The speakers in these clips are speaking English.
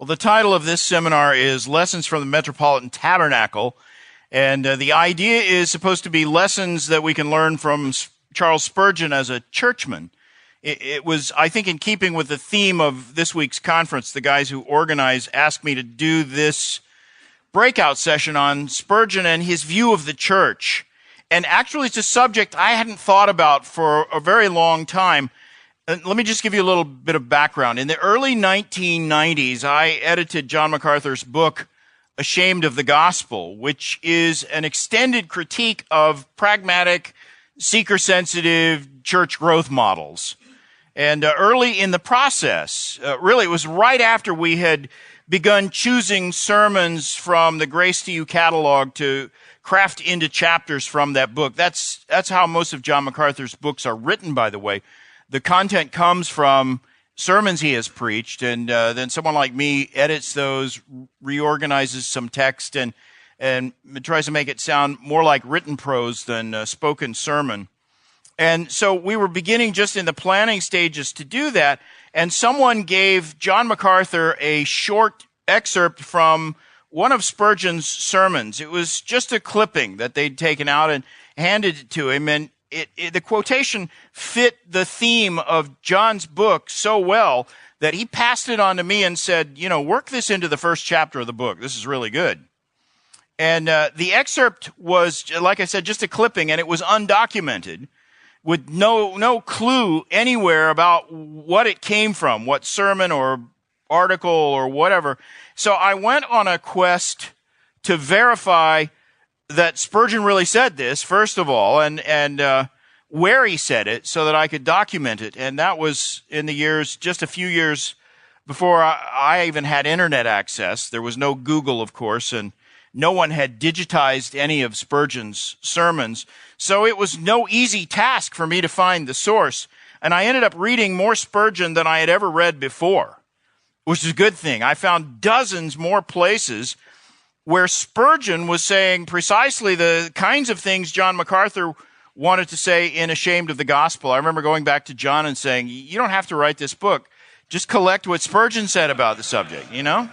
Well, the title of this seminar is Lessons from the Metropolitan Tabernacle, and the idea is supposed to be lessons that we can learn from Charles Spurgeon as a churchman. It was, I think, in keeping with the theme of this week's conference. The guys who organized asked me to do this breakout session on Spurgeon and his view of the church. And actually, it's a subject I hadn't thought about for a very long time. Let me just give you a little bit of background. In the early 1990s, I edited John MacArthur's book, Ashamed of the Gospel, which is an extended critique of pragmatic, seeker-sensitive church growth models. And early in the process, really it was right after we had begun choosing sermons from the Grace to You catalog to craft into chapters from that book. That's how most of John MacArthur's books are written, by the way. The content comes from sermons he has preached, and then someone like me edits those, reorganizes some text, and tries to make it sound more like written prose than spoken sermon. And so we were beginning just in the planning stages to do that, and someone gave John MacArthur a short excerpt from one of Spurgeon's sermons. It was just a clipping that they'd taken out and handed it to him, and the quotation fit the theme of John's book so well that he passed it on to me and said, work this into the first chapter of the book. This is really good. And the excerpt was, like I said, just a clipping, and it was undocumented with no clue anywhere about what it came from, what sermon or article or whatever. So I went on a quest to verify that Spurgeon really said this, first of all, and where he said it so that I could document it. And that was in the years, just a few years before I even had internet access. There was no Google, of course, and no one had digitized any of Spurgeon's sermons. So it was no easy task for me to find the source. And I ended up reading more Spurgeon than I had ever read before, which is a good thing. I found dozens more places where Spurgeon was saying precisely the kinds of things John MacArthur wanted to say in Ashamed of the Gospel. I remember going back to John and saying, you don't have to write this book. Just collect what Spurgeon said about the subject, But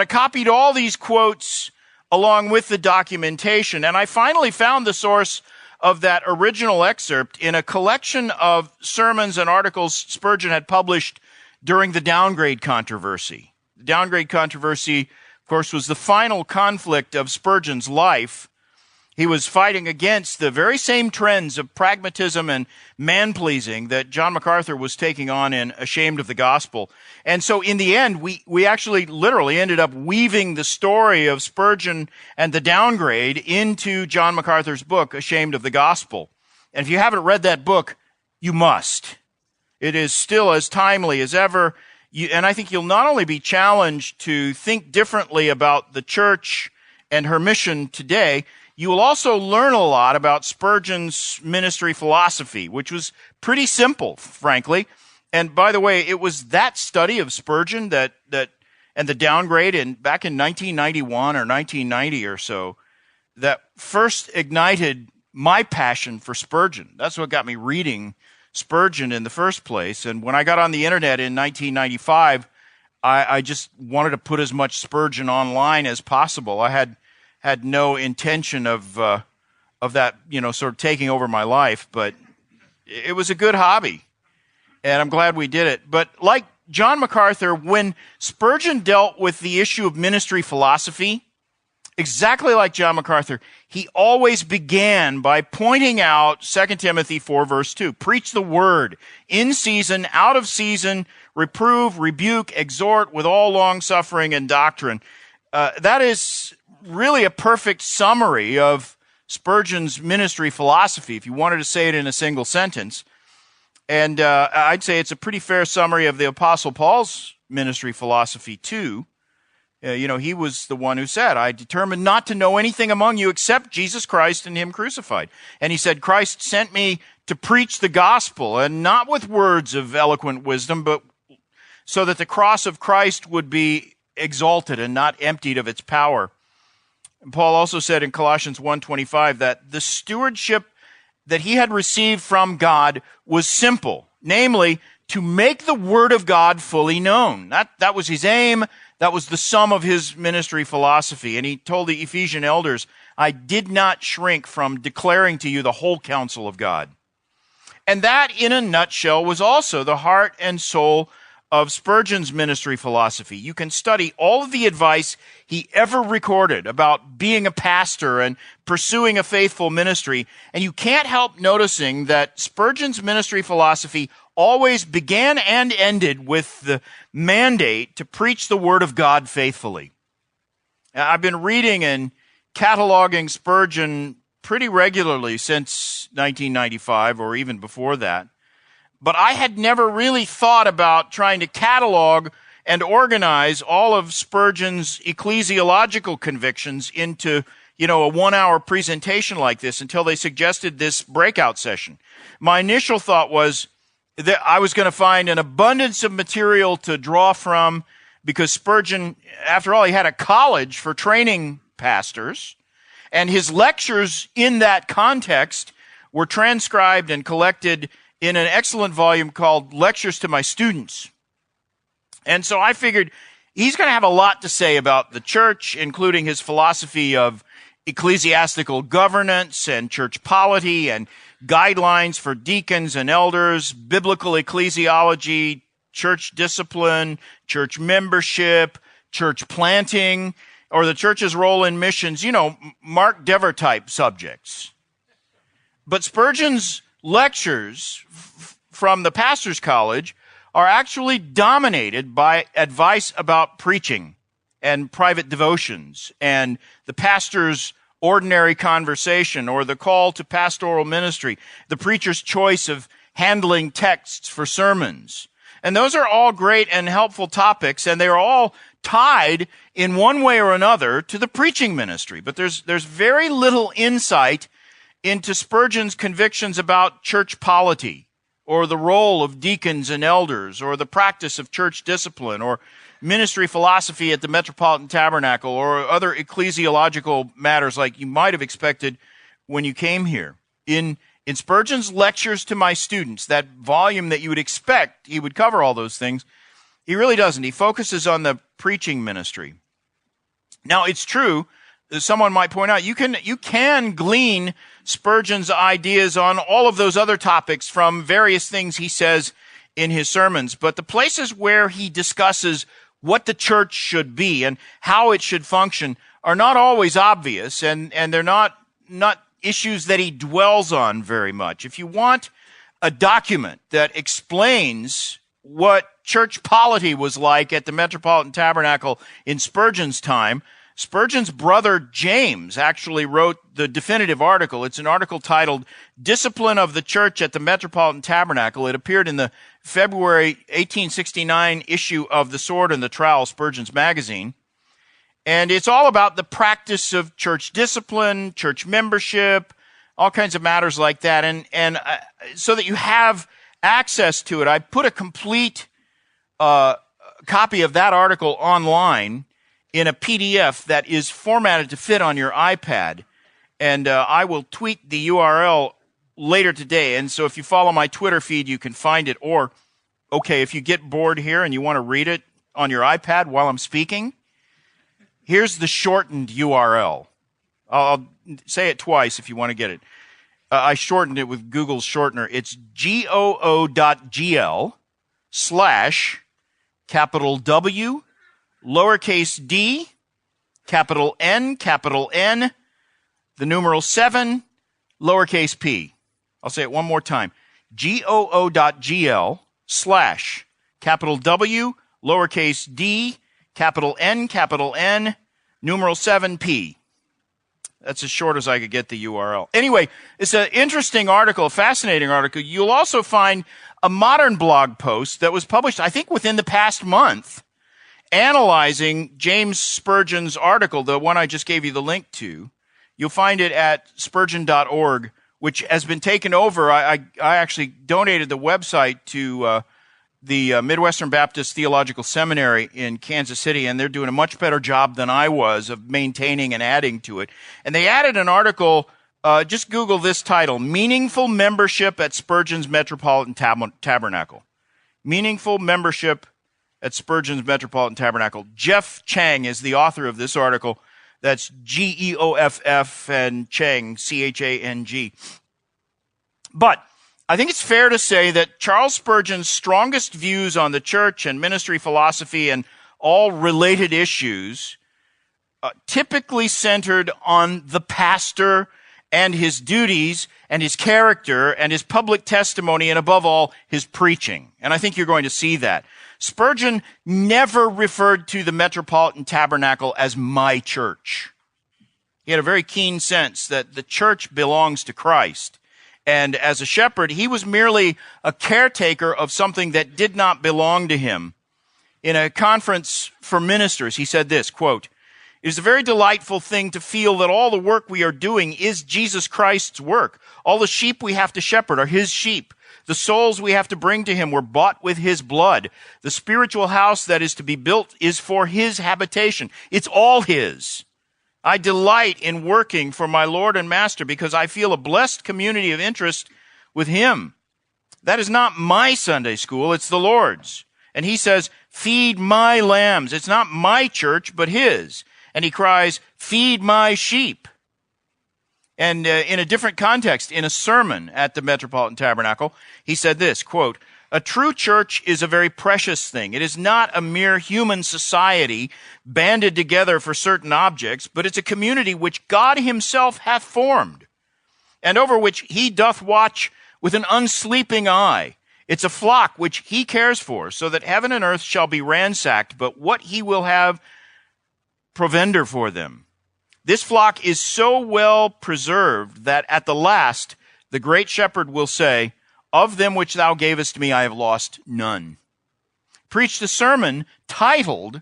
I copied all these quotes along with the documentation, and I finally found the source of that original excerpt in a collection of sermons and articles Spurgeon had published during the downgrade controversy. The downgrade controversy, of course, was the final conflict of Spurgeon's life. He was fighting against the very same trends of pragmatism and man-pleasing that John MacArthur was taking on in Ashamed of the Gospel. And so in the end, we actually literally ended up weaving the story of Spurgeon and the downgrade into John MacArthur's book, Ashamed of the Gospel. And if you haven't read that book, you must. It is still as timely as ever. And I think you'll not only be challenged to think differently about the church and her mission today, you will also learn a lot about Spurgeon's ministry philosophy, which was pretty simple, frankly. And by the way, it was that study of Spurgeon and the downgrade back in 1991 or 1990 or so that first ignited my passion for Spurgeon. That's what got me reading Spurgeon in the first place. And when I got on the internet in 1995, I just wanted to put as much Spurgeon online as possible. I had no intention of that, sort of taking over my life, but it was a good hobby, and I'm glad we did it. But like John MacArthur, when Spurgeon dealt with the issue of ministry philosophy, exactly like John MacArthur, he always began by pointing out 2 Timothy 4, verse 2. Preach the word in season, out of season, reprove, rebuke, exhort with all long-suffering and doctrine. That is really a perfect summary of Spurgeon's ministry philosophy, if you wanted to say it in a single sentence. And I'd say it's a pretty fair summary of the Apostle Paul's ministry philosophy, too. He was the one who said, I determined not to know anything among you except Jesus Christ and him crucified. And he said, Christ sent me to preach the gospel, and not with words of eloquent wisdom, but so that the cross of Christ would be exalted and not emptied of its power. And Paul also said in Colossians 1:25 that the stewardship that he had received from God was simple, namely, to make the Word of God fully known. That was his aim. That was the sum of his ministry philosophy. And he told the Ephesian elders, I did not shrink from declaring to you the whole counsel of God. And that, in a nutshell, was also the heart and soul of Spurgeon's ministry philosophy. You can study all of the advice he ever recorded about being a pastor and pursuing a faithful ministry, and you can't help noticing that Spurgeon's ministry philosophy always began and ended with the mandate to preach the Word of God faithfully. I've been reading and cataloging Spurgeon pretty regularly since 1995 or even before that. But I had never really thought about trying to catalog and organize all of Spurgeon's ecclesiological convictions into, a 1-hour presentation like this until they suggested this breakout session. My initial thought was that I was going to find an abundance of material to draw from because Spurgeon, after all, he had a college for training pastors, and his lectures in that context were transcribed and collected in an excellent volume called Lectures to My Students. And so I figured he's going to have a lot to say about the church, including his philosophy of ecclesiastical governance and church polity and guidelines for deacons and elders, biblical ecclesiology, church discipline, church membership, church planting, or the church's role in missions, Mark Dever type subjects. But Spurgeon's lectures from the pastor's college are actually dominated by advice about preaching and private devotions and the pastor's ordinary conversation or the call to pastoral ministry, the preacher's choice of handling texts for sermons. And those are all great and helpful topics, and they're all tied in one way or another to the preaching ministry. But there's very little insight into Spurgeon's convictions about church polity or the role of deacons and elders or the practice of church discipline or ministry philosophy at the Metropolitan Tabernacle or other ecclesiological matters like you might have expected when you came here. In Spurgeon's Lectures to My Students, that volume that you would expect he would cover all those things, he really doesn't. He focuses on the preaching ministry. Now, it's true, as someone might point out, you can glean Spurgeon's ideas on all of those other topics from various things he says in his sermons, but the places where he discusses what the church should be and how it should function are not always obvious, and they're not issues that he dwells on very much. If you want a document that explains what church polity was like at the Metropolitan Tabernacle in Spurgeon's time, Spurgeon's brother James actually wrote the definitive article. It's an article titled Discipline of the Church at the Metropolitan Tabernacle. It appeared in the February 1869 issue of The Sword and the Trowel, Spurgeon's magazine. And it's all about the practice of church discipline, church membership, all kinds of matters like that. And so that you have access to it, I put a complete copy of that article online in a PDF that is formatted to fit on your iPad. And I will tweet the URL later today. And so if you follow my Twitter feed, you can find it. Or, okay, if you get bored here and you want to read it on your iPad while I'm speaking, here's the shortened URL. I'll say it twice if you want to get it. I shortened it with Google's shortener. It's goo.gl/capital W, lowercase d, capital N, the numeral 7, lowercase p. I'll say it one more time. goo.gl/capital W, lowercase d, capital N, numeral 7p. That's as short as I could get the URL. Anyway, it's an interesting article, a fascinating article. You'll also find a modern blog post that was published, I think, within the past month, analyzing James Spurgeon's article, the one I just gave you the link to. You'll find it at spurgeon.org, which has been taken over. I actually donated the website to the Midwestern Baptist Theological Seminary in Kansas City, and they're doing a much better job than I was of maintaining and adding to it. And they added an article, just Google this title, Meaningful Membership at Spurgeon's Metropolitan Tabernacle. meaningful membership at Spurgeon's Metropolitan Tabernacle. Jeff Chang is the author of this article. That's Geoff and Chang, Chang. But I think it's fair to say that Charles Spurgeon's strongest views on the church and ministry philosophy and all related issues typically centered on the pastor and his duties and his character and his public testimony and, above all, his preaching. And I think you're going to see that. Spurgeon never referred to the Metropolitan Tabernacle as my church. He had a very keen sense that the church belongs to Christ. And as a shepherd, he was merely a caretaker of something that did not belong to him. In a conference for ministers, he said this, quote, "It is a very delightful thing to feel that all the work we are doing is Jesus Christ's work. All the sheep we have to shepherd are his sheep. The souls we have to bring to him were bought with his blood. The spiritual house that is to be built is for his habitation. It's all his. I delight in working for my Lord and Master because I feel a blessed community of interest with him. That is not my Sunday school, it's the Lord's. And he says, feed my lambs. It's not my church, but his. And he cries, feed my sheep. And in a different context, in a sermon at the Metropolitan Tabernacle, he said this, quote, "A true church is a very precious thing. It is not a mere human society banded together for certain objects, but it's a community which God himself hath formed, and over which he doth watch with an unsleeping eye. It's a flock which he cares for, so that heaven and earth shall be ransacked, but what he will have provender for them. This flock is so well preserved that at the last the great shepherd will say, of them which thou gavest me I have lost none." Preached a sermon titled,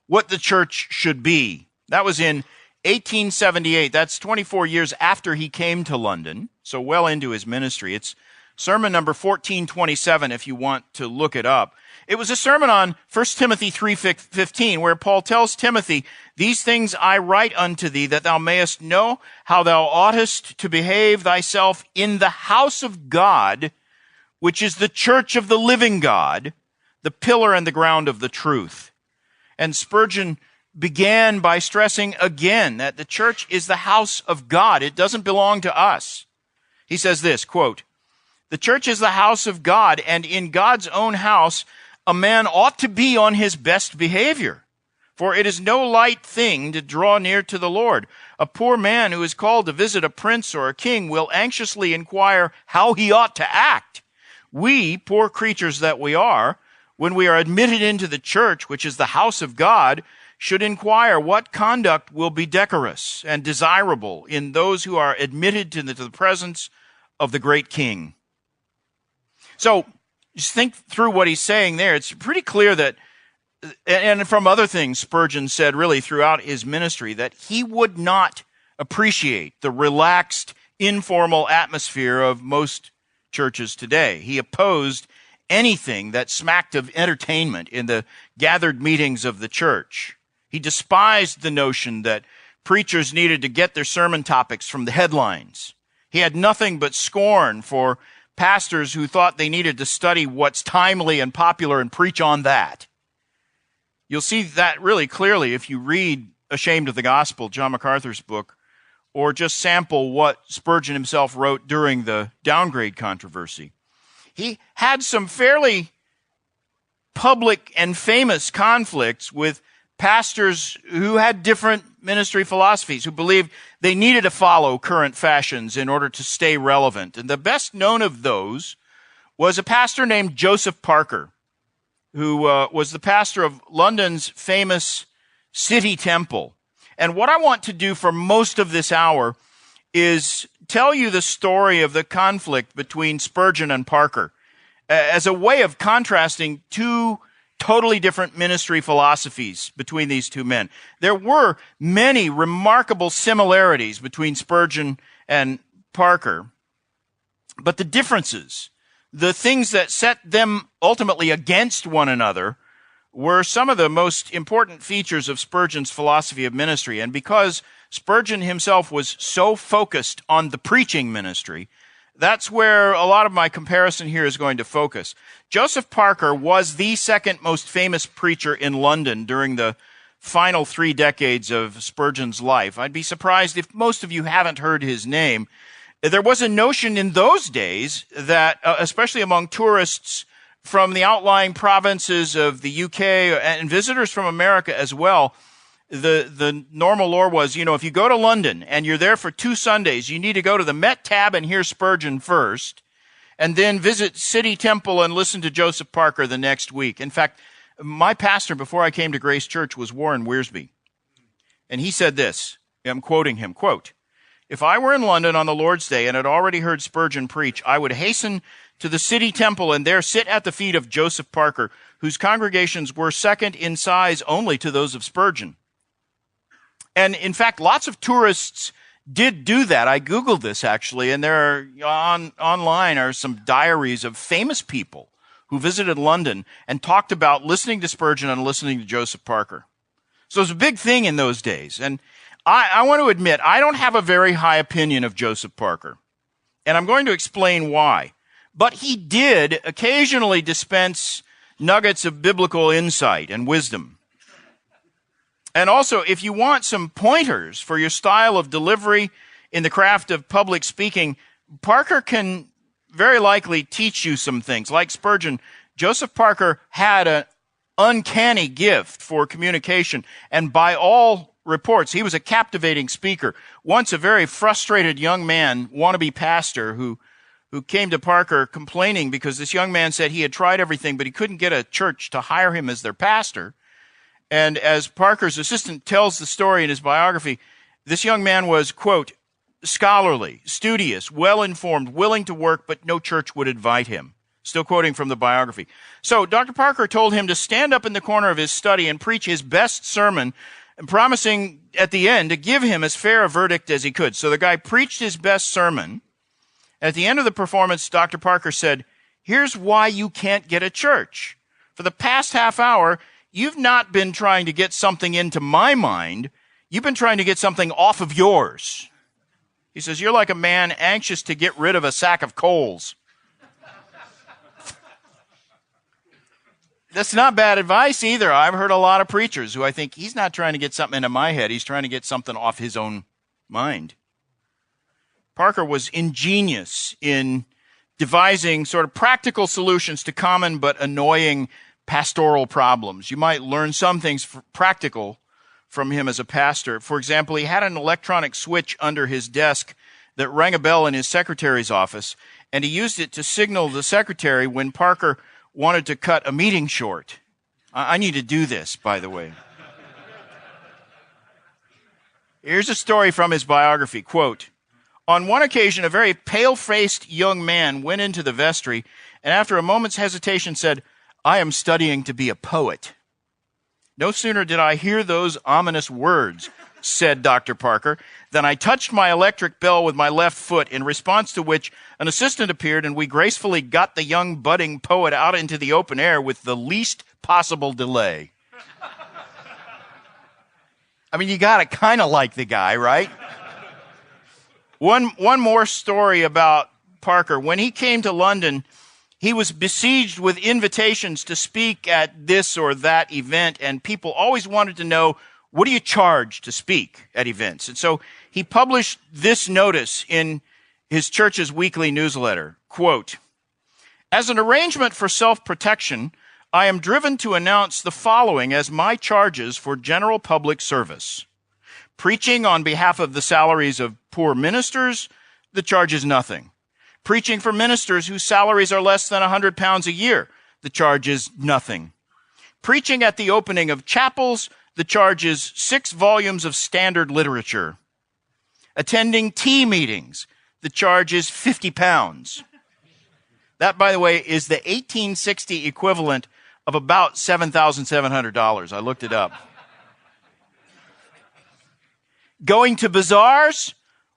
What the Church Should Be. That was in 1878. That's 24 years after he came to London, so well into his ministry. It's sermon number 1427 if you want to look it up. It was a sermon on 1 Timothy 3:15, where Paul tells Timothy, "These things I write unto thee, that thou mayest know how thou oughtest to behave thyself in the house of God, which is the church of the living God, the pillar and the ground of the truth." And Spurgeon began by stressing again that the church is the house of God. It doesn't belong to us. He says this, quote, "The church is the house of God, and in God's own house, a man ought to be on his best behavior. For it is no light thing to draw near to the Lord. A poor man who is called to visit a prince or a king will anxiously inquire how he ought to act. We, poor creatures that we are, when we are admitted into the church, which is the house of God, should inquire what conduct will be decorous and desirable in those who are admitted to the presence of the great King." So, just think through what he's saying there. It's pretty clear that, and from other things Spurgeon said really throughout his ministry, that he would not appreciate the relaxed, informal atmosphere of most churches today. He opposed anything that smacked of entertainment in the gathered meetings of the church. He despised the notion that preachers needed to get their sermon topics from the headlines. He had nothing but scorn for pastors who thought they needed to study what's timely and popular and preach on that. You'll see that really clearly if you read Ashamed of the Gospel, John MacArthur's book, or just sample what Spurgeon himself wrote during the downgrade controversy. He had some fairly public and famous conflicts with pastors who had different ministry philosophies, who believed they needed to follow current fashions in order to stay relevant. And the best known of those was a pastor named Joseph Parker, who was the pastor of London's famous City Temple. And what I want to do for most of this hour is tell you the story of the conflict between Spurgeon and Parker as a way of contrasting two totally different ministry philosophies between these two men. There were many remarkable similarities between Spurgeon and Parker, but the differences, the things that set them ultimately against one another, were some of the most important features of Spurgeon's philosophy of ministry. And because Spurgeon himself was so focused on the preaching ministry, That's where a lot of my comparison here is going to focus. Joseph Parker was the second most famous preacher in London during the final 3 decades of Spurgeon's life. I'd be surprised if most of you haven't heard his name. There was a notion in those days that, especially among tourists from the outlying provinces of the UK and visitors from America as well, the normal lore was, if you go to London and you're there for 2 Sundays, you need to go to the Met Tab and hear Spurgeon first, and then visit City Temple and listen to Joseph Parker the next week. In fact, my pastor before I came to Grace Church was Warren Wiersbe. And he said this, I'm quoting him, quote, "If I were in London on the Lord's Day and had already heard Spurgeon preach, I would hasten to the City Temple and there sit at the feet of Joseph Parker, whose congregations were second in size only to those of Spurgeon." And in fact, lots of tourists did do that. I Googled this actually, and there are online are some diaries of famous people who visited London and talked about listening to Spurgeon and listening to Joseph Parker. So it was a big thing in those days. And I want to admit, I don't have a very high opinion of Joseph Parker. And I'm going to explain why. But he did occasionally dispense nuggets of biblical insight and wisdom. And also, if you want some pointers for your style of delivery in the craft of public speaking, Parker can very likely teach you some things. Like Spurgeon, Joseph Parker had an uncanny gift for communication, and by all reports, he was a captivating speaker. Once a very frustrated young man, wannabe pastor, who came to Parker complaining because this young man said he had tried everything, but he couldn't get a church to hire him as their pastor. And as Parker's assistant tells the story in his biography, this young man was, quote, "scholarly, studious, well-informed, willing to work, but no church would invite him." Still quoting from the biography. So Dr. Parker told him to stand up in the corner of his study and preach his best sermon, and promising at the end to give him as fair a verdict as he could. So the guy preached his best sermon. At the end of the performance, Dr. Parker said, "Here's why you can't get a church. For the past half hour, you've not been trying to get something into my mind. You've been trying to get something off of yours." He says, "You're like a man anxious to get rid of a sack of coals." That's not bad advice either. I've heard a lot of preachers who I think he's not trying to get something into my head. He's trying to get something off his own mind. Parker was ingenious in devising sort of practical solutions to common but annoying pastoral problems. You might learn some things practical from him as a pastor. For example, he had an electronic switch under his desk that rang a bell in his secretary's office, and he used it to signal the secretary when Parker wanted to cut a meeting short. I need to do this, by the way. Here's a story from his biography, quote, "On one occasion, a very pale-faced young man went into the vestry and after a moment's hesitation said, 'I am studying to be a poet.' No sooner did I hear those ominous words," said Dr. Parker, "than I touched my electric bell with my left foot, in response to which an assistant appeared and we gracefully got the young budding poet out into the open air with the least possible delay." I mean, you got to kind of like the guy, right? One more story about Parker. When he came to London, he was besieged with invitations to speak at this or that event, and people always wanted to know, what do you charge to speak at events? And so he published this notice in his church's weekly newsletter, quote, "As an arrangement for self-protection, I am driven to announce the following as my charges for general public service. Preaching on behalf of the salaries of poor ministers, the charge is nothing. Preaching for ministers whose salaries are less than £100 a year, the charge is nothing. Preaching at the opening of chapels, the charge is 6 volumes of standard literature. Attending tea meetings, the charge is £50. That, by the way, is the 1860 equivalent of about $7,700. I looked it up. Going to bazaars,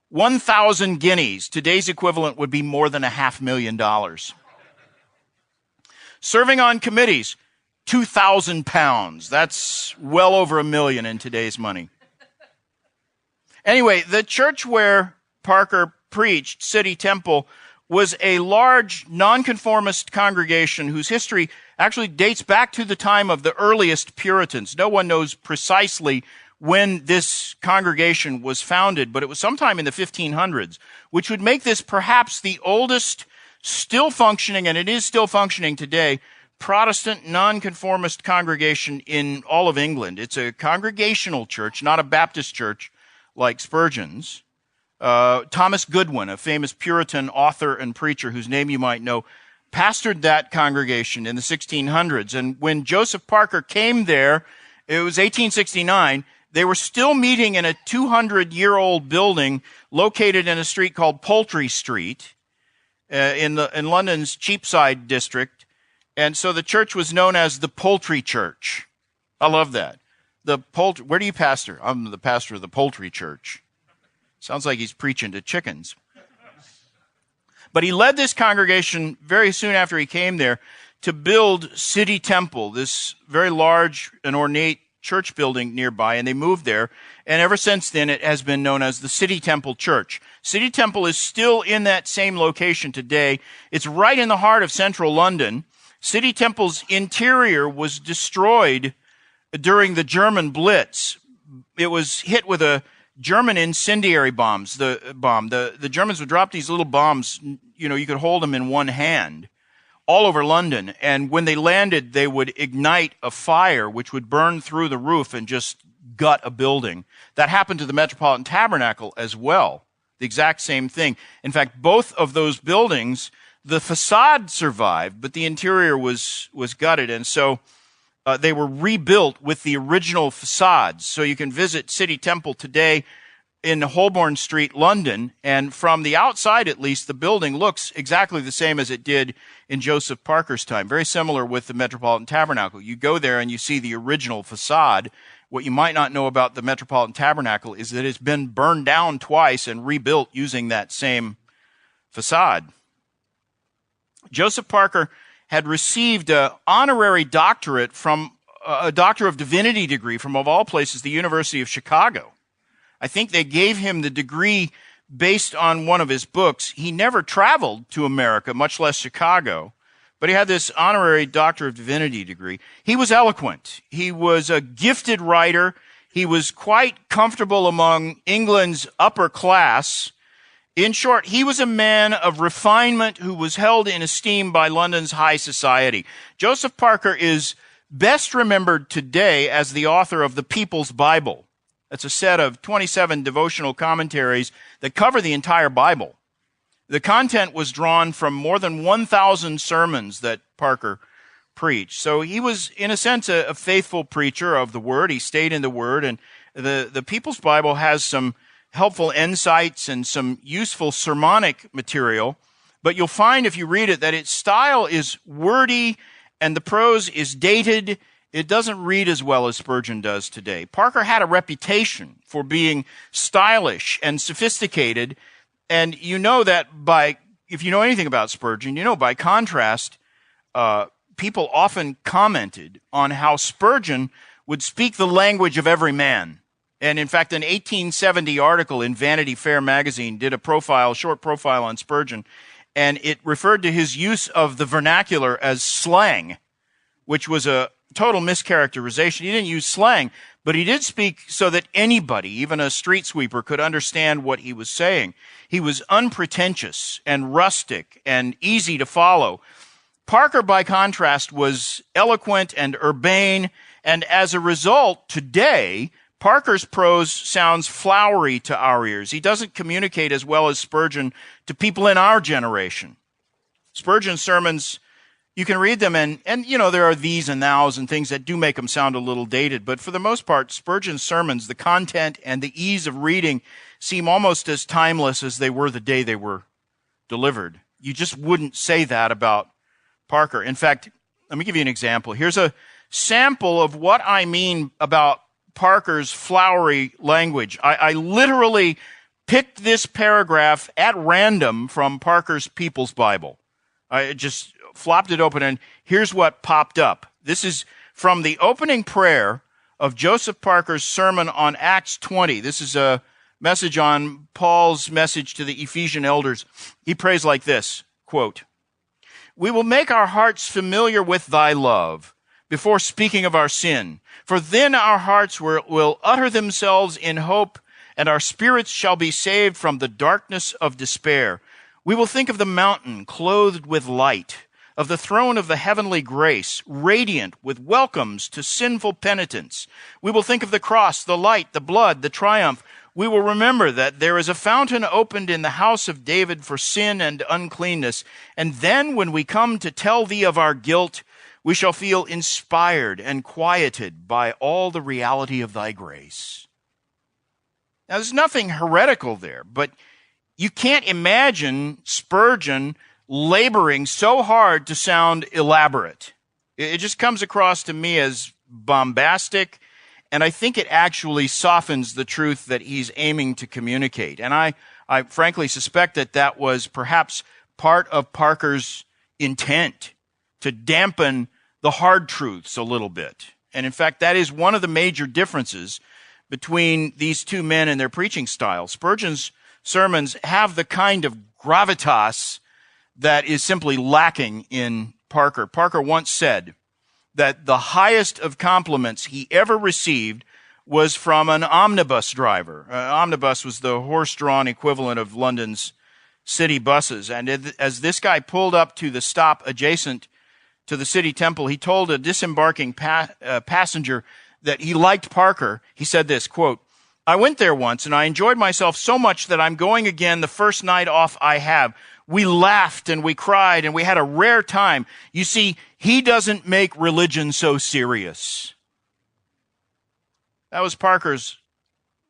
1,000 guineas. Today's equivalent would be more than $500,000. Serving on committees, £2,000. That's well over $1 million in today's money. Anyway, the church where Parker preached, City Temple, was a large nonconformist congregation whose history actually dates back to the time of the earliest Puritans. No one knows precisely when this congregation was founded, but it was sometime in the 1500s, which would make this perhaps the oldest still functioning, and it is still functioning today, Protestant nonconformist congregation in all of England. It's a congregational church, not a Baptist church like Spurgeon's. Thomas Goodwin, a famous Puritan author and preacher whose name you might know, pastored that congregation in the 1600s. And when Joseph Parker came there, it was 1869, they were still meeting in a 200-year-old building located in a street called Poultry Street in London's Cheapside district. And so the church was known as the Poultry Church. I love that. Where do you pastor? I'm the pastor of the Poultry Church. Sounds like he's preaching to chickens. But he led this congregation very soon after he came there to build City Temple, this very large and ornate church building nearby, and they moved there. And ever since then, it has been known as the City Temple Church. City Temple is still in that same location today. It's right in the heart of central London. City Temple's interior was destroyed during the German Blitz. It was hit with a German incendiary bomb. The Germans would drop these little bombs, you could hold them in one hand, all over London. And when they landed, they would ignite a fire which would burn through the roof and just gut a building. That happened to the Metropolitan Tabernacle as well. The exact same thing. In fact, both of those buildings, the facade survived, but the interior was gutted. And so they were rebuilt with the original facades. So you can visit City Temple today in Holborn Street, London, and from the outside at least, the building looks exactly the same as it did in Joseph Parker's time. Very similar with the Metropolitan Tabernacle. You go there and you see the original facade. What you might not know about the Metropolitan Tabernacle is that it's been burned down twice and rebuilt using that same facade. Joseph Parker had received an honorary doctorate from a Doctor of Divinity degree from, of all places, the University of Chicago. I think they gave him the degree based on one of his books. He never traveled to America, much less Chicago, but he had this honorary Doctor of Divinity degree. He was eloquent. He was a gifted writer. He was quite comfortable among England's upper class. In short, he was a man of refinement who was held in esteem by London's high society. Joseph Parker is best remembered today as the author of the People's Bible. It's a set of 27 devotional commentaries that cover the entire Bible. The content was drawn from more than 1,000 sermons that Parker preached. So he was, in a sense, a faithful preacher of the Word. He stayed in the Word, and the People's Bible has some helpful insights and some useful sermonic material. But you'll find if you read it that its style is wordy and the prose is dated. It doesn't read as well as Spurgeon does today. Parker had a reputation for being stylish and sophisticated, and you know that if you know anything about Spurgeon, by contrast, people often commented on how Spurgeon would speak the language of every man. And in fact, an 1870 article in Vanity Fair magazine did a short profile on Spurgeon, and it referred to his use of the vernacular as slang, which was a total mischaracterization. He didn't use slang, but he did speak so that anybody, even a street sweeper, could understand what he was saying. He was unpretentious and rustic and easy to follow. Parker, by contrast, was eloquent and urbane, and as a result, today, Parker's prose sounds flowery to our ears. He doesn't communicate as well as Spurgeon to people in our generation. Spurgeon's sermons, you can read them, and there are these and thous and things that do make them sound a little dated, but for the most part, Spurgeon's sermons, the content and the ease of reading seem almost as timeless as they were the day they were delivered. You just wouldn't say that about Parker. In fact, let me give you an example. Here's a sample of what I mean about Parker's flowery language. I literally picked this paragraph at random from Parker's People's Bible. I just flopped it open, and here's what popped up. This is from the opening prayer of Joseph Parker's sermon on Acts 20. This is a message on Paul's message to the Ephesian elders, he prays like this, quote, "We will make our hearts familiar with thy love before speaking of our sin, for then our hearts will utter themselves in hope, and our spirits shall be saved from the darkness of despair. We will think of the mountain clothed with light, of the throne of the heavenly grace, radiant with welcomes to sinful penitents. We will think of the cross, the light, the blood, the triumph. We will remember that there is a fountain opened in the house of David for sin and uncleanness. And then when we come to tell thee of our guilt, we shall feel inspired and quieted by all the reality of thy grace." Now, there's nothing heretical there, but you can't imagine Spurgeon laboring so hard to sound elaborate. It just comes across to me as bombastic, and I think it actually softens the truth that he's aiming to communicate. And I frankly suspect that that was perhaps part of Parker's intent, to dampen the hard truths a little bit. And in fact, that is one of the major differences between these two men and their preaching style. Spurgeon's sermons have the kind of gravitas that is simply lacking in Parker. Parker once said that the highest of compliments he ever received was from an omnibus driver. Omnibus was the horse-drawn equivalent of London's city buses. And as this guy pulled up to the stop adjacent to the city temple, he told a disembarking passenger that he liked Parker. He said this, quote, "I went there once and I enjoyed myself so much that I'm going again the first night off I have. We laughed and we cried and we had a rare time. You see, he doesn't make religion so serious." That was Parker's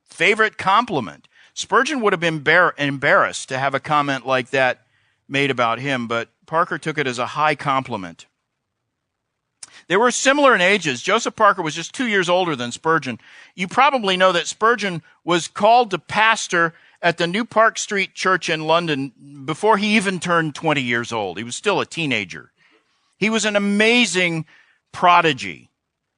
favorite compliment. Spurgeon would have been embarrassed to have a comment like that made about him, but Parker took it as a high compliment. They were similar in ages. Joseph Parker was just 2 years older than Spurgeon. You probably know that Spurgeon was called to pastor at the New Park Street Church in London before he even turned 20 years old. He was still a teenager. He was an amazing prodigy.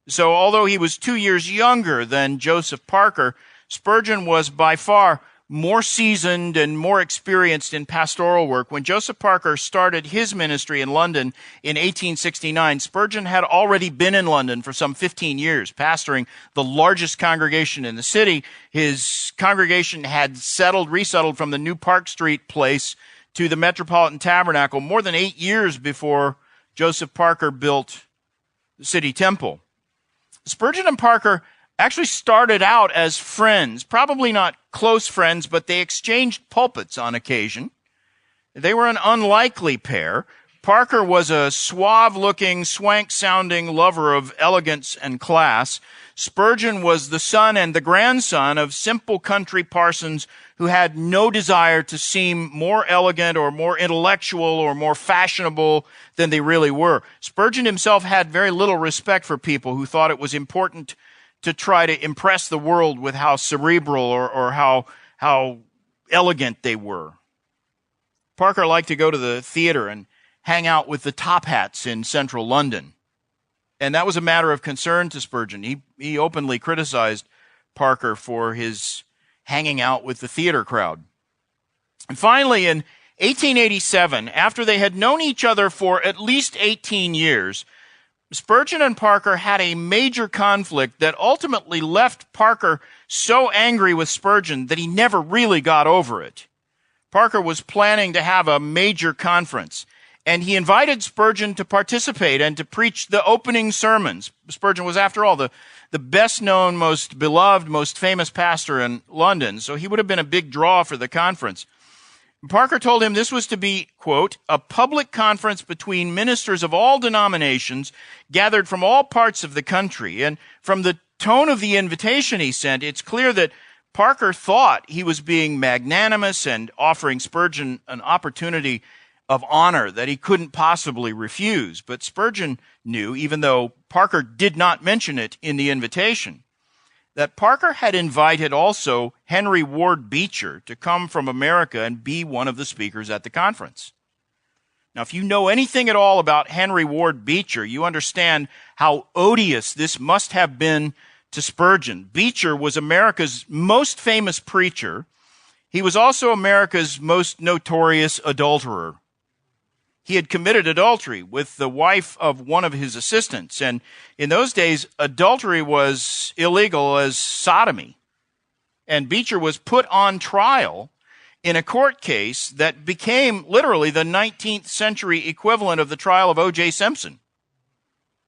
So although he was 2 years younger than Joseph Parker, Spurgeon was by far more seasoned and more experienced in pastoral work. When Joseph Parker started his ministry in London in 1869, Spurgeon had already been in London for some 15 years, pastoring the largest congregation in the city. His congregation had resettled from the New Park Street place to the Metropolitan Tabernacle more than 8 years before Joseph Parker built the city temple. Spurgeon and Parker actually started out as friends, probably not close friends, but they exchanged pulpits on occasion. They were an unlikely pair. Parker was a suave-looking, swank-sounding lover of elegance and class. Spurgeon was the son and the grandson of simple country parsons who had no desire to seem more elegant or more intellectual or more fashionable than they really were. Spurgeon himself had very little respect for people who thought it was important to try to impress the world with how cerebral or how elegant they were. Parker liked to go to the theater and hang out with the top hats in central London. And that was a matter of concern to Spurgeon. He openly criticized Parker for his hanging out with the theater crowd. And finally, in 1887, after they had known each other for at least 18 years, Spurgeon and Parker had a major conflict that ultimately left Parker so angry with Spurgeon that he never really got over it. Parker was planning to have a major conference, and he invited Spurgeon to participate and to preach the opening sermons. Spurgeon was, after all, the best-known, most beloved, most famous pastor in London, so he would have been a big draw for the conference. Parker told him this was to be, quote, "a public conference between ministers of all denominations gathered from all parts of the country." And from the tone of the invitation he sent, it's clear that Parker thought he was being magnanimous and offering Spurgeon an opportunity of honor that he couldn't possibly refuse. But Spurgeon knew, even though Parker did not mention it in the invitation, that Parker had invited also Henry Ward Beecher to come from America and be one of the speakers at the conference. Now, if you know anything at all about Henry Ward Beecher, you understand how odious this must have been to Spurgeon. Beecher was America's most famous preacher. He was also America's most notorious adulterer. He had committed adultery with the wife of one of his assistants. And in those days, adultery was illegal as sodomy. And Beecher was put on trial in a court case that became literally the 19th century equivalent of the trial of O.J. Simpson.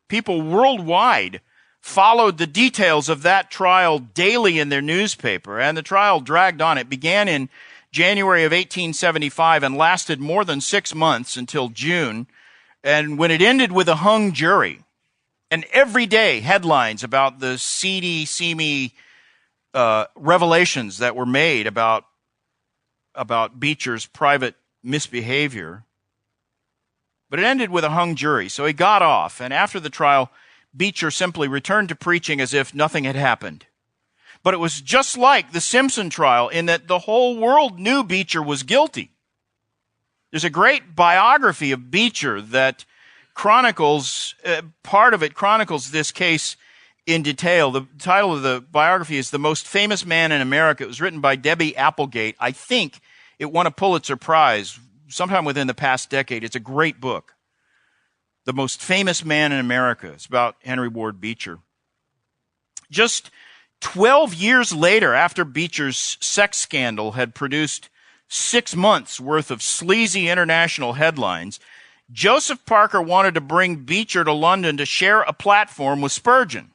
People worldwide followed the details of that trial daily in their newspaper, and the trial dragged on. It began in January of 1875 and lasted more than 6 months until June, and when it ended with a hung jury, and every day headlines about the seedy, seamy revelations that were made about Beecher's private misbehavior. But it ended with a hung jury, so he got off, and after the trial, Beecher simply returned to preaching as if nothing had happened. But it was just like the Simpson trial in that the whole world knew Beecher was guilty. There's a great biography of Beecher that chronicles, part of it chronicles this case in detail. The title of the biography is The Most Famous Man in America. It was written by Debbie Applegate. I think it won a Pulitzer Prize sometime within the past decade. It's a great book. The Most Famous Man in America. It's about Henry Ward Beecher. Just 12 years later, after Beecher's sex scandal had produced 6 months' worth of sleazy international headlines, Joseph Parker wanted to bring Beecher to London to share a platform with Spurgeon.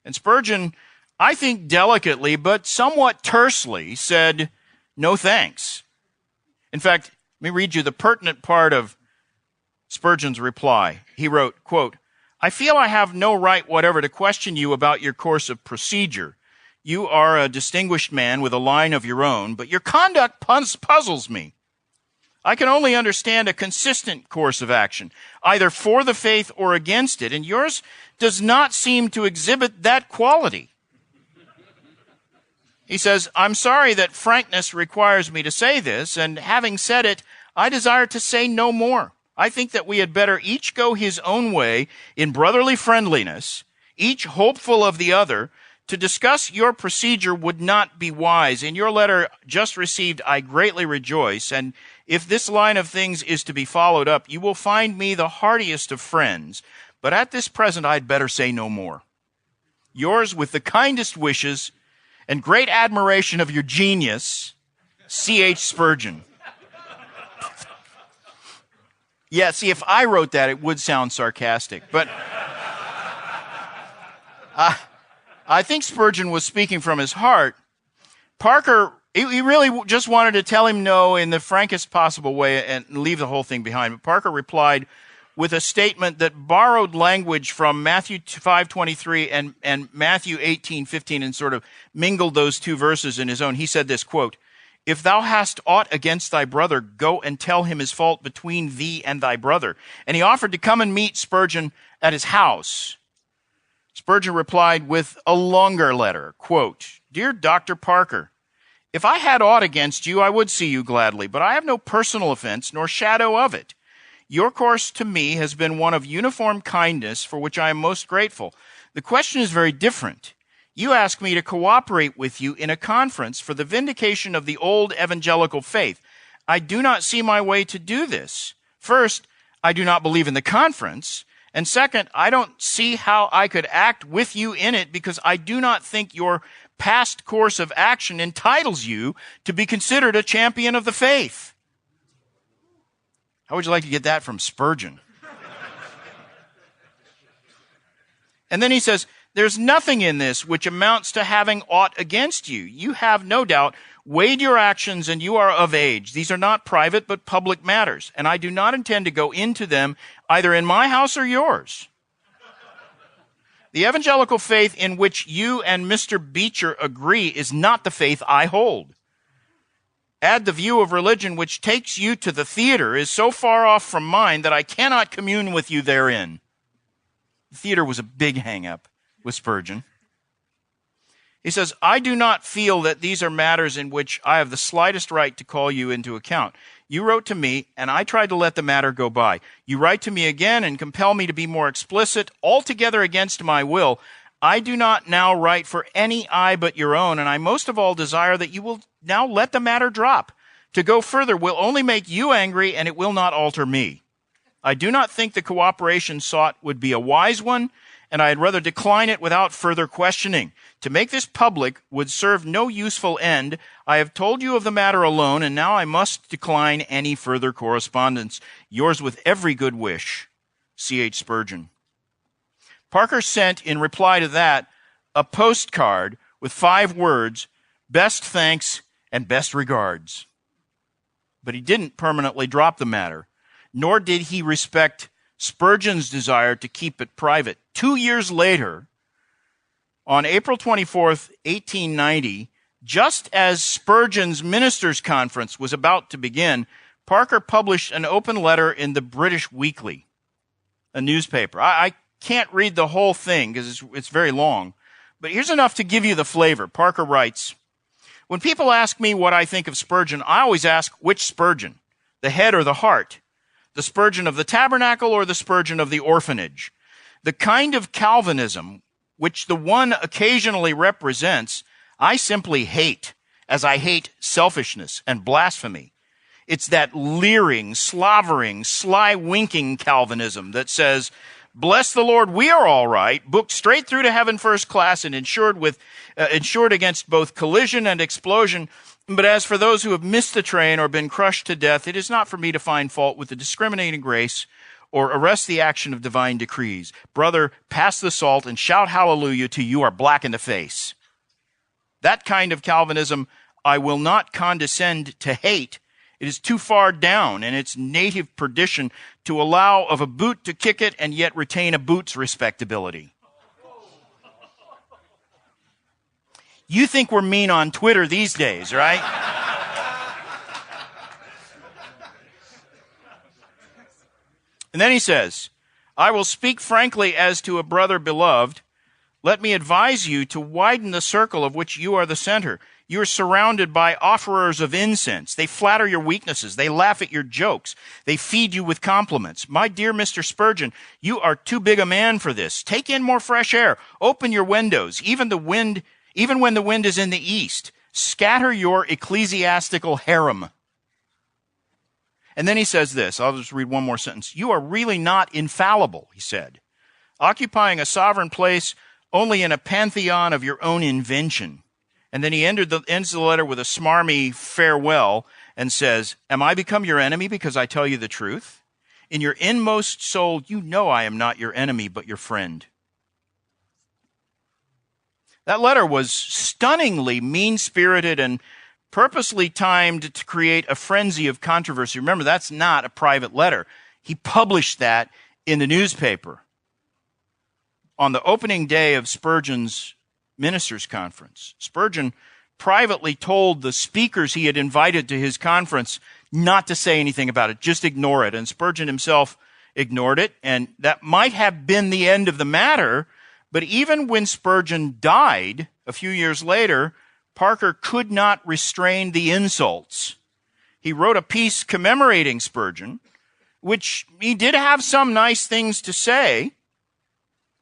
And Spurgeon, I think delicately but somewhat tersely, said, "No thanks." In fact, let me read you the pertinent part of Spurgeon's reply. He wrote, quote, "I feel I have no right whatever to question you about your course of procedure. You are a distinguished man with a line of your own, but your conduct puzzles me. I can only understand a consistent course of action, either for the faith or against it, and yours does not seem to exhibit that quality." He says, "I'm sorry that frankness requires me to say this, and having said it, I desire to say no more. I think that we had better each go his own way in brotherly friendliness, each hopeful of the other. To discuss your procedure would not be wise. In your letter just received, I greatly rejoice, and if this line of things is to be followed up, you will find me the heartiest of friends. But at this present, I'd better say no more. Yours with the kindest wishes and great admiration of your genius, C.H. Spurgeon." Yeah, see, if I wrote that, it would sound sarcastic. But I think Spurgeon was speaking from his heart. Parker, he really just wanted to tell him no in the frankest possible way and leave the whole thing behind. But Parker replied with a statement that borrowed language from Matthew 5:23 and Matthew 18:15 and sort of mingled those two verses in his own. He said this, quote, "If thou hast aught against thy brother, go and tell him his fault between thee and thy brother." And he offered to come and meet Spurgeon at his house. Spurgeon replied with a longer letter, quote, "Dear Dr. Parker, if I had aught against you, I would see you gladly, but I have no personal offense nor shadow of it. Your course to me has been one of uniform kindness, for which I am most grateful. The question is very different. You ask me to cooperate with you in a conference for the vindication of the old evangelical faith. I do not see my way to do this. First, I do not believe in the conference. And second, I don't see how I could act with you in it because I do not think your past course of action entitles you to be considered a champion of the faith." How would you like to get that from Spurgeon? And then he says, "There's nothing in this which amounts to having aught against you. You have, no doubt, weighed your actions, and you are of age. These are not private but public matters, and I do not intend to go into them either in my house or yours. The evangelical faith in which you and Mr. Beecher agree is not the faith I hold. Add the view of religion which takes you to the theater is so far off from mine that I cannot commune with you therein." The theater was a big hang-up with Spurgeon. He says, "I do not feel that these are matters in which I have the slightest right to call you into account. You wrote to me, and I tried to let the matter go by. You write to me again and compel me to be more explicit, altogether against my will. I do not now write for any eye but your own, and I most of all desire that you will now let the matter drop. To go further will only make you angry, and it will not alter me. I do not think the cooperation sought would be a wise one, and I had rather decline it without further questioning. To make this public would serve no useful end. I have told you of the matter alone, and now I must decline any further correspondence. Yours with every good wish, C.H. Spurgeon. Parker sent, in reply to that, a postcard with 5 words, best thanks and best regards. But he didn't permanently drop the matter, nor did he respect Spurgeon's desire to keep it private. 2 years later, on April 24th, 1890, just as Spurgeon's ministers' conference was about to begin, Parker published an open letter in the British Weekly, a newspaper. I can't read the whole thing because it's very long, but here's enough to give you the flavor. Parker writes, when people ask me what I think of Spurgeon, I always ask which Spurgeon, the head or the heart, the Spurgeon of the Tabernacle or the Spurgeon of the orphanage. The kind of Calvinism which the one occasionally represents, I simply hate, as I hate selfishness and blasphemy. It's that leering, slavering, sly-winking Calvinism that says, bless the Lord, we are all right, booked straight through to heaven first class and insured against both collision and explosion. But as for those who have missed the train or been crushed to death, it is not for me to find fault with the discriminating grace or arrest the action of divine decrees. Brother, pass the salt and shout hallelujah till you are black in the face. That kind of Calvinism I will not condescend to hate. It is too far down in its native perdition to allow of a boot to kick it and yet retain a boot's respectability. You think we're mean on Twitter these days, right? And then he says, I will speak frankly as to a brother beloved. Let me advise you to widen the circle of which you are the center. You are surrounded by offerers of incense. They flatter your weaknesses. They laugh at your jokes. They feed you with compliments. My dear Mr. Spurgeon, you are too big a man for this. Take in more fresh air. Open your windows, even when the wind is in the east. Scatter your ecclesiastical harem. And then he says this. I'll just read one more sentence. You are really not infallible, he said, occupying a sovereign place only in a pantheon of your own invention. And then he ends the letter with a smarmy farewell and says, am I become your enemy because I tell you the truth? In your inmost soul, you know I am not your enemy, but your friend. That letter was stunningly mean-spirited and purposely timed to create a frenzy of controversy. Remember, that's not a private letter. He published that in the newspaper on the opening day of Spurgeon's ministers' conference. Spurgeon privately told the speakers he had invited to his conference not to say anything about it, just ignore it. And Spurgeon himself ignored it, and that might have been the end of the matter. But even when Spurgeon died a few years later, Parker could not restrain the insults. He wrote a piece commemorating Spurgeon, which he did have some nice things to say.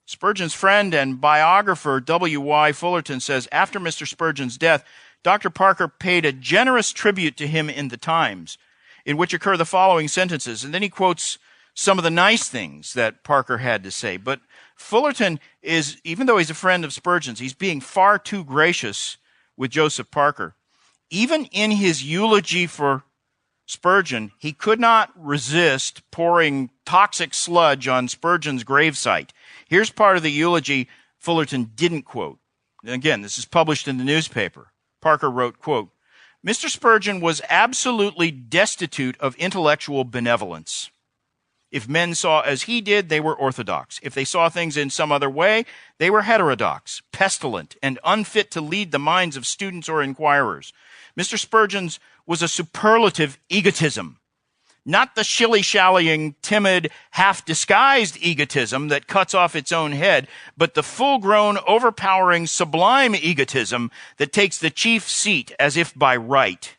Spurgeon's friend and biographer W.Y. Fullerton says, after Mr. Spurgeon's death, Dr. Parker paid a generous tribute to him in the Times, in which occur the following sentences. And then he quotes some of the nice things that Parker had to say. But Fullerton is, even though he's a friend of Spurgeon's, he's being far too gracious with Joseph Parker. Even in his eulogy for Spurgeon, he could not resist pouring toxic sludge on Spurgeon's gravesite. Here's part of the eulogy Fullerton didn't quote. And again, this is published in the newspaper. Parker wrote, quote, Mr. Spurgeon was absolutely destitute of intellectual benevolence. If men saw as he did, they were orthodox. If they saw things in some other way, they were heterodox, pestilent, and unfit to lead the minds of students or inquirers. Mr. Spurgeon's was a superlative egotism, not the shilly-shallying, timid, half-disguised egotism that cuts off its own head, but the full-grown, overpowering, sublime egotism that takes the chief seat as if by right.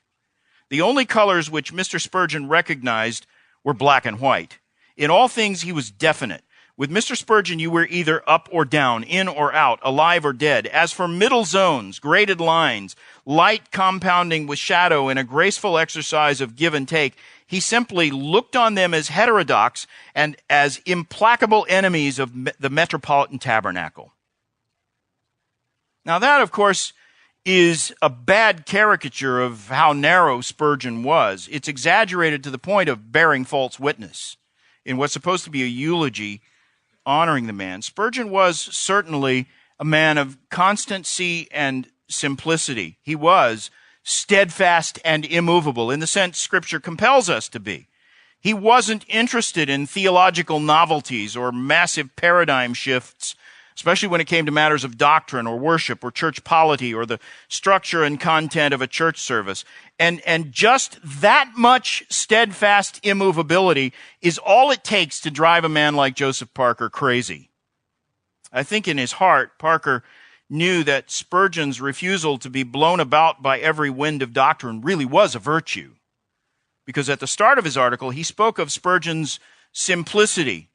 The only colors which Mr. Spurgeon recognized were black and white. In all things he was definite. With Mr. Spurgeon, you were either up or down, in or out, alive or dead. As for middle zones, graded lines, light compounding with shadow in a graceful exercise of give and take, he simply looked on them as heterodox and as implacable enemies of the Metropolitan Tabernacle. Now that, of course, is a bad caricature of how narrow Spurgeon was. It's exaggerated to the point of bearing false witness in what's supposed to be a eulogy honoring the man. Spurgeon was certainly a man of constancy and simplicity. He was steadfast and immovable in the sense Scripture compels us to be. He wasn't interested in theological novelties or massive paradigm shifts, especially when it came to matters of doctrine or worship or church polity or the structure and content of a church service. And just that much steadfast immovability is all it takes to drive a man like Joseph Parker crazy. I think in his heart, Parker knew that Spurgeon's refusal to be blown about by every wind of doctrine really was a virtue. Because at the start of his article, he spoke of Spurgeon's simplicity,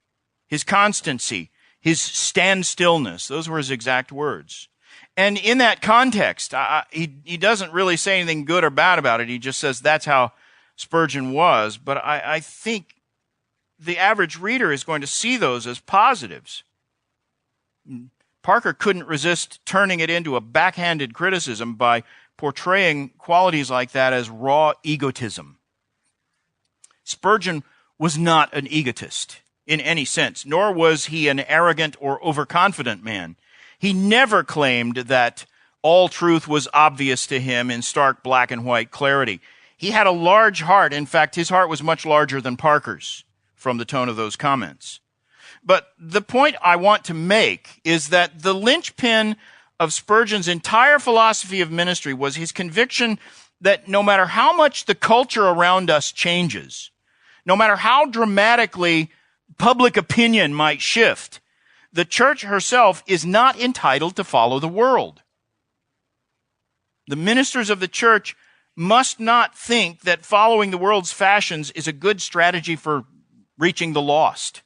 his constancy, his stand-stillness. Those were his exact words. And in that context, he doesn't really say anything good or bad about it. He just says that's how Spurgeon was. But I think the average reader is going to see those as positives. Parker couldn't resist turning it into a backhanded criticism by portraying qualities like that as raw egotism. Spurgeon was not an egotist in any sense, nor was he an arrogant or overconfident man. He never claimed that all truth was obvious to him in stark black and white clarity. He had a large heart. In fact, his heart was much larger than Parker's, from the tone of those comments. But the point I want to make is that the linchpin of Spurgeon's entire philosophy of ministry was his conviction that no matter how much the culture around us changes, no matter how dramatically public opinion might shift, the church herself is not entitled to follow the world. The ministers of the church must not think that following the world's fashions is a good strategy for reaching the lost.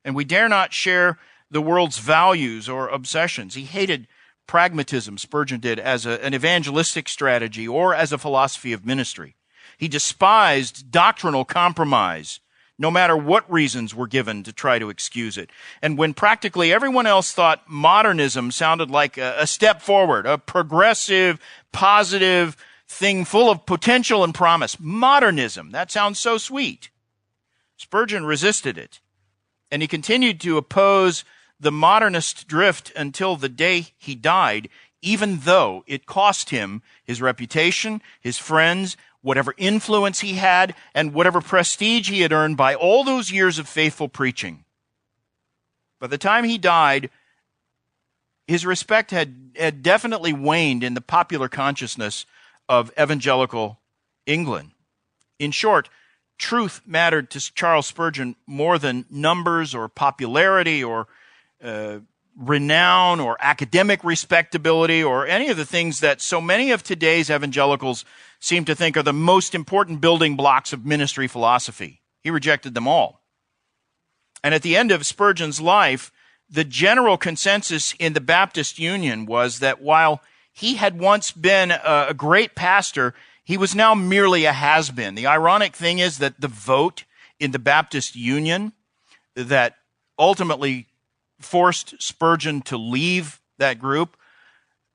And we dare not share the world's values or obsessions. He hated pragmatism, Spurgeon did, as an evangelistic strategy or as a philosophy of ministry. He despised doctrinal compromise, no matter what reasons were given to try to excuse it. And when practically everyone else thought modernism sounded like a step forward, a progressive, positive thing full of potential and promise, modernism, that sounds so sweet. Spurgeon resisted it, and he continued to oppose the modernist drift until the day he died, even though it cost him his reputation, his friends, whatever influence he had, and whatever prestige he had earned by all those years of faithful preaching. By the time he died, his respect had definitely waned in the popular consciousness of evangelical England. In short, truth mattered to Charles Spurgeon more than numbers or popularity or renown or academic respectability or any of the things that so many of today's evangelicals seem to think are the most important building blocks of ministry philosophy. He rejected them all. And at the end of Spurgeon's life, the general consensus in the Baptist Union was that while he had once been a great pastor, he was now merely a has-been. The ironic thing is that the vote in the Baptist Union that ultimately forced Spurgeon to leave that group,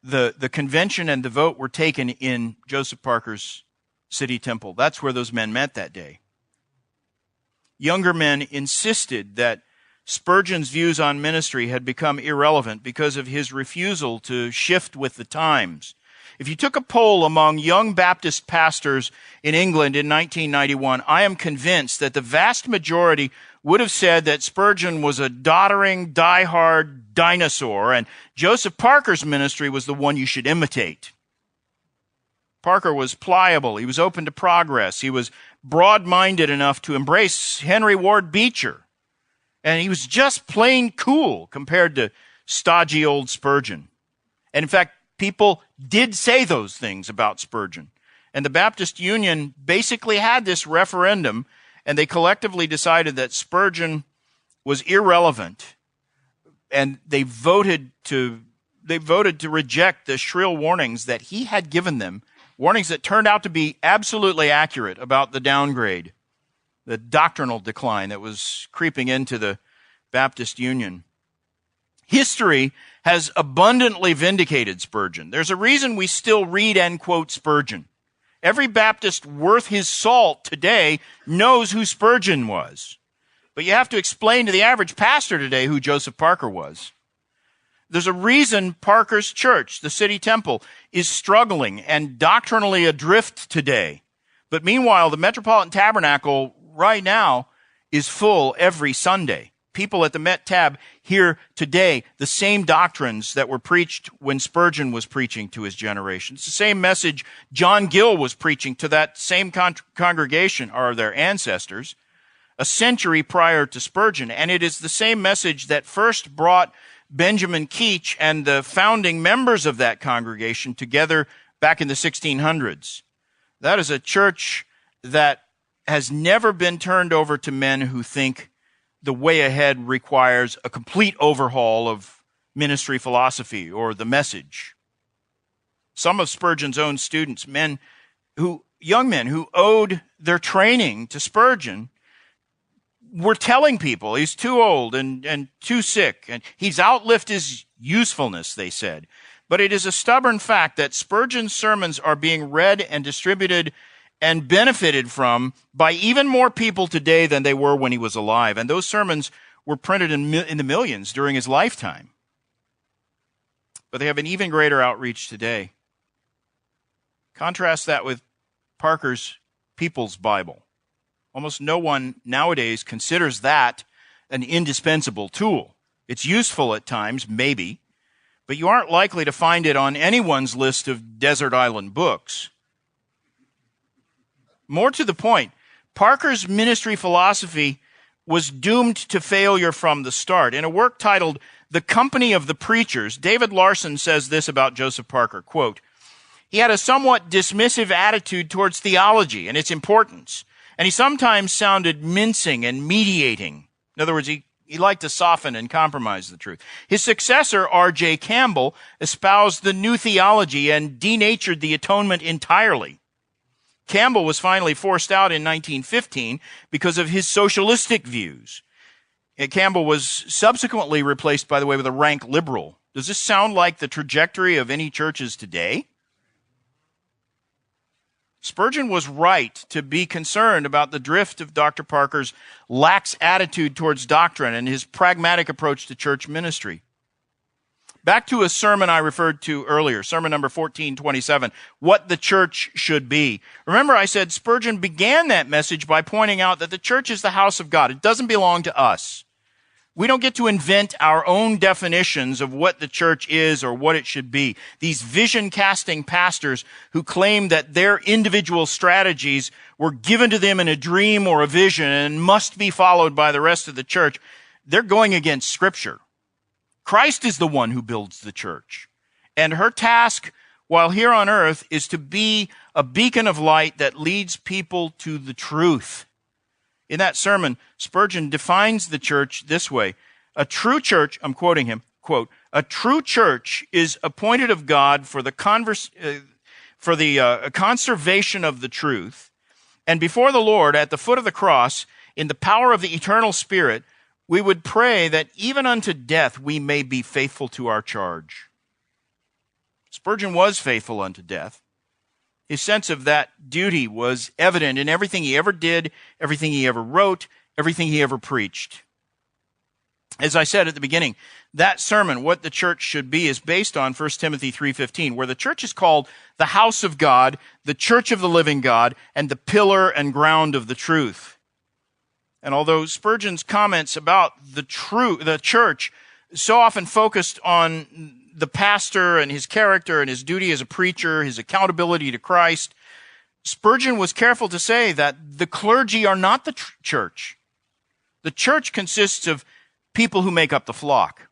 the convention and the vote were taken in Joseph Parker's city temple. That's where those men met that day. Younger men insisted that Spurgeon's views on ministry had become irrelevant because of his refusal to shift with the times. If you took a poll among young Baptist pastors in England in 1991, I am convinced that the vast majority would have said that Spurgeon was a doddering, die-hard dinosaur, and Joseph Parker's ministry was the one you should imitate. Parker was pliable. He was open to progress. He was broad-minded enough to embrace Henry Ward Beecher. And he was just plain cool compared to stodgy old Spurgeon. And in fact, people did say those things about Spurgeon. And the Baptist Union basically had this referendum, and they collectively decided that Spurgeon was irrelevant, and they voted to reject the shrill warnings that he had given them, warnings that turned out to be absolutely accurate about the downgrade, the doctrinal decline that was creeping into the Baptist Union. History has abundantly vindicated Spurgeon. There's a reason we still read and quote Spurgeon. Every Baptist worth his salt today knows who Spurgeon was. But you have to explain to the average pastor today who Joseph Parker was. There's a reason Parker's church, the City Temple, is struggling and doctrinally adrift today. But meanwhile, the Metropolitan Tabernacle right now is full every Sunday. People at the Met Tab hear today the same doctrines that were preached when Spurgeon was preaching to his generation. It's the same message John Gill was preaching to that same congregation, or their ancestors, a century prior to Spurgeon. And it is the same message that first brought Benjamin Keach and the founding members of that congregation together back in the 1600s. That is a church that has never been turned over to men who think the way ahead requires a complete overhaul of ministry philosophy or the message. Some of Spurgeon's own students, young men who owed their training to Spurgeon, were telling people he's too old and too sick, and he's outlived his usefulness, they said. But it is a stubborn fact that Spurgeon's sermons are being read and distributed and benefited from by even more people today than they were when he was alive. And those sermons were printed in the millions during his lifetime. But they have an even greater outreach today. Contrast that with Parker's People's Bible. Almost no one nowadays considers that an indispensable tool. It's useful at times, maybe, but you aren't likely to find it on anyone's list of desert island books. More to the point, Parker's ministry philosophy was doomed to failure from the start. In a work titled The Company of the Preachers, David Larson says this about Joseph Parker, quote, "He had a somewhat dismissive attitude towards theology and its importance, and he sometimes sounded mincing and mediating." In other words, he liked to soften and compromise the truth. His successor, R.J. Campbell, espoused the new theology and denatured the atonement entirely. Campbell was finally forced out in 1915 because of his socialistic views. Campbell was subsequently replaced, by the way, with a rank liberal. Does this sound like the trajectory of any churches today? Spurgeon was right to be concerned about the drift of Dr. Parker's lax attitude towards doctrine and his pragmatic approach to church ministry. Back to a sermon I referred to earlier, sermon number 1427, What the Church Should Be. Remember, I said Spurgeon began that message by pointing out that the church is the house of God. It doesn't belong to us. We don't get to invent our own definitions of what the church is or what it should be. These vision-casting pastors who claim that their individual strategies were given to them in a dream or a vision and must be followed by the rest of the church, they're going against Scripture. Christ is the one who builds the church. And her task while here on earth is to be a beacon of light that leads people to the truth. In that sermon, Spurgeon defines the church this way. A true church, I'm quoting him, quote, "A true church is appointed of God for the conservation of the truth, and before the Lord at the foot of the cross, in the power of the eternal Spirit, we would pray that even unto death we may be faithful to our charge." Spurgeon was faithful unto death. His sense of that duty was evident in everything he ever did, everything he ever wrote, everything he ever preached. As I said at the beginning, that sermon, What the Church Should Be, is based on 1 Timothy 3:15, where the church is called the house of God, the church of the living God, and the pillar and ground of the truth. And although Spurgeon's comments about the church so often focused on the pastor and his character and his duty as a preacher, his accountability to Christ, Spurgeon was careful to say that the clergy are not the church. The church consists of people who make up the flock.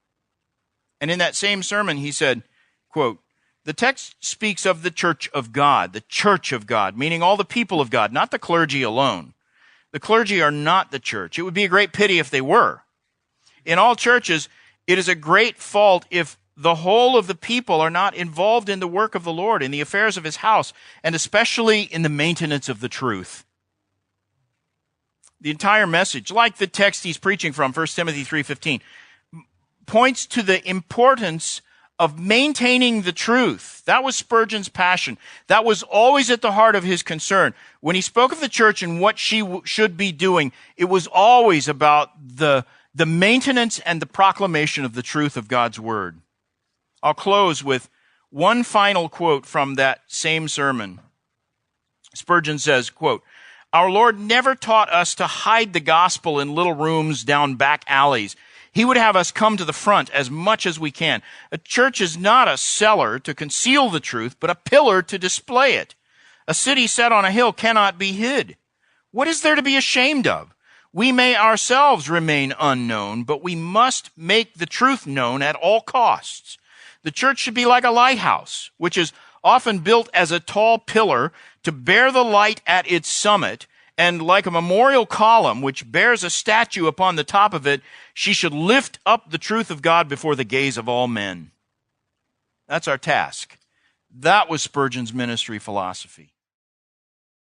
And in that same sermon, he said, quote, "The text speaks of the church of God, meaning all the people of God, not the clergy alone. The clergy are not the church. It would be a great pity if they were. In all churches, it is a great fault if the whole of the people are not involved in the work of the Lord, in the affairs of his house, and especially in the maintenance of the truth. The entire message, like the text he's preaching from, 1 Timothy 3:15, points to the importance of maintaining the truth. That was Spurgeon's passion. That was always at the heart of his concern. When he spoke of the church and what she should be doing, it was always about the maintenance and the proclamation of the truth of God's word. I'll close with one final quote from that same sermon. Spurgeon says, quote, "Our Lord never taught us to hide the gospel in little rooms down back alleys. He would have us come to the front as much as we can. A church is not a cellar to conceal the truth, but a pillar to display it. A city set on a hill cannot be hid. What is there to be ashamed of? We may ourselves remain unknown, but we must make the truth known at all costs. The church should be like a lighthouse, which is often built as a tall pillar to bear the light at its summit, and like a memorial column which bears a statue upon the top of it, she should lift up the truth of God before the gaze of all men." That's our task. That was Spurgeon's ministry philosophy.